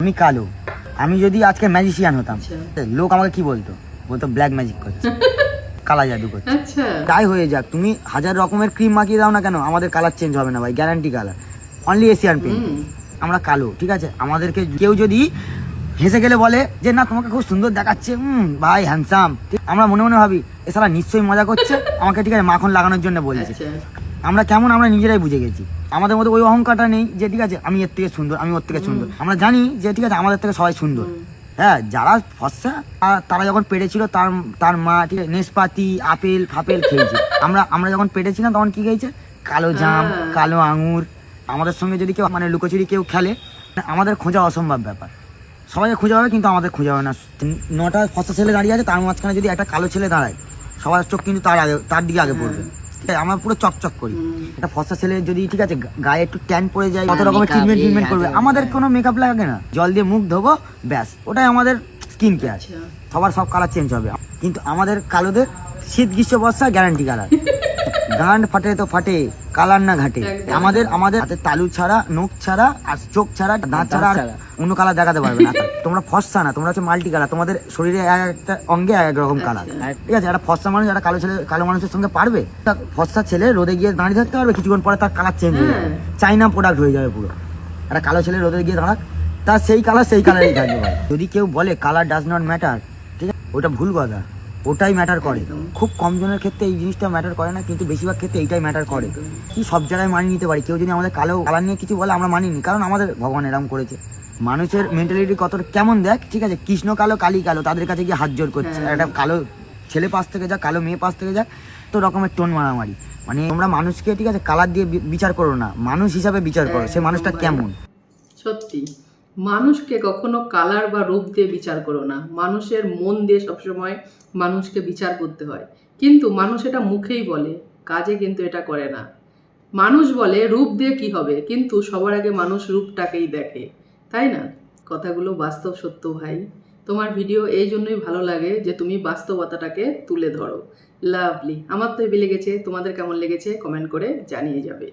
আমি কালো, আমি যদি আজকে ম্যাজিশিয়ান হতাম লোক আমাকে কি বলতো, বলতো ব্ল্যাক ম্যাজিক করছে, কালা জাদু করছে। তাই হয়ে যাক, তুমি হাজার রকমের ক্রিম মাখিয়ে দাও না কেন, আমাদের কালার চেঞ্জ হবে না ভাই, guarantee colour, only Asian paint. আমরা কালো, ঠিক আছে। আমাদেরকে কেউ যদি হেসে গেলে বলে যে না তোমাকে খুব সুন্দর দেখাচ্ছে, ভাই হ্যান্ডসাম, আমরা মনে মনে ভাবি এ সারা নিশ্চয়ই মজা করছে আমাকে, ঠিক আছে, মাখন লাগানোর জন্য বলছে। আমরা কেমন, আমরা নিজেরাই বুঝে গেছি। আমাদের মধ্যে ওই অহংকারটা নেই যে ঠিক আছে আমি এর থেকে সুন্দর, আমি ওর থেকে সুন্দর। আমরা জানি যে ঠিক আছে আমাদের থেকে সবাই সুন্দর। হ্যাঁ, যারা ফর্সা তারা যখন পেটে ছিল তার মা, ঠিক আছে, নেসপাতি আপেল ফাপেল খেয়েছে। আমরা যখন পেটে ছিলাম তখন কি খেয়েছে, কালো জাম, কালো আঙুর। আমাদের সঙ্গে যদি কেউ মানে লুকোচুরি কেউ খেলে, আমাদের খোঁজা অসম্ভব ব্যাপার। সবাইকে খুঁজে হবে কিন্তু আমাদের খুঁজে হবে না। 9টা ফর্সা ছেলে দাঁড়িয়ে আছে, তার মাঝখানে যদি একটা কালো ছেলে দাঁড়ায়, সবার চোখ কিন্তু তার দিকে আগে পড়বে। আমরা পুরো চকচক করি। একটা ফর্সা ছেলে যদি, ঠিক আছে, গায়ে একটু ট্যান পড়ে যায়, কত রকমের ট্রিটমেন্ট করবে, আমাদের কোনো মেকআপ লাগে না, জল দিয়ে মুখ ধোবো, ব্যাস, ওটাই আমাদের স্কিন কেয়ার। সবার সব কালার চেঞ্জ হবে, কিন্তু আমাদের কালোদের শীত গ্রীষ্ম বর্ষা গ্যারান্টি কালার। গান্ড ফাটে তো ফাটে, কালার না ঘাটে। আমাদের হাতে তালু ছাড়া, নখ ছাড়া, আর চোখ ছাড়া, দাঁত ছাড়া অন্য কালার দেখাতে পারবে না। তোমরা ফর্সা না, তোমরা হচ্ছে মাল্টি কালার। তোমাদের শরীরে একটা অঙ্গে এক রকম কালার, ঠিক আছে। একটা ফর্সা মানুষ একটা কালো মানুষের সঙ্গে পারবে? ফর্সা ছেলে রোদে গিয়ে দাঁড়িয়ে থাকতে পারবে? কিছুক্ষণ পরে তার কালার চেঞ্জ হয়ে যাবে, চাইনা প্রোডাক্ট হয়ে যাবে পুরো। একটা কালো ছেলে রোদে গিয়ে দাঁড়াক, তার সেই কালারেই থাকবে। যদি কেউ বলে কালার ডাজ নট ম্যাটার, ঠিক আছে, ওটা ভুল কথা। ওটাই ম্যাটার করে। খুব কম জনের ক্ষেত্রে এই জিনিসটা ম্যাটার করে না, কিন্তু বেশিরভাগ ক্ষেত্রে এইটাই ম্যাটার করে। কি সব জায়গায় মানিয়ে নিতে পারি। কেউ যদি আমাদের কালার নিয়ে কিছু বলে, আমরা মানিনি, কারণ আমাদের ভগবান এরকম করেছে। মানুষের মেন্টালিটি কতটা কেমন দেখ, ঠিক আছে, কৃষ্ণ কালো কালী কালো, তাদের কাছে গিয়ে হাত জোর করছে। একটা কালো ছেলে পাশ থেকে যাক, কালো মেয়ে পাশ থেকে যাক, তো রকমের টোন মারামারি। মানে তোমরা মানুষকে, ঠিক আছে, কালার দিয়ে বিচার করো না, মানুষ হিসাবে বিচার করো, সে মানুষটা কেমন। সত্যি, মানুষকে কখনো কালার বা রূপ দিয়ে বিচার করো না। মানুষের মন দিয়ে সবসময় মানুষকে বিচার করতে হয়। কিন্তু মানুষ এটা মুখেই বলে, কাজে কিন্তু এটা করে না। মানুষ বলে রূপ দিয়ে কি হবে, কিন্তু সবার আগে মানুষ রূপটাকেই দেখে, তাই না? কথাগুলো বাস্তব সত্য ভাই। তোমার ভিডিও এই জন্যই ভালো লাগে যে তুমি বাস্তবতাটাকে তুলে ধরো। লাভলি। আমার তো হেবি লেগেছে, তোমাদের কেমন লেগেছে কমেন্ট করে জানিয়ে যাবে।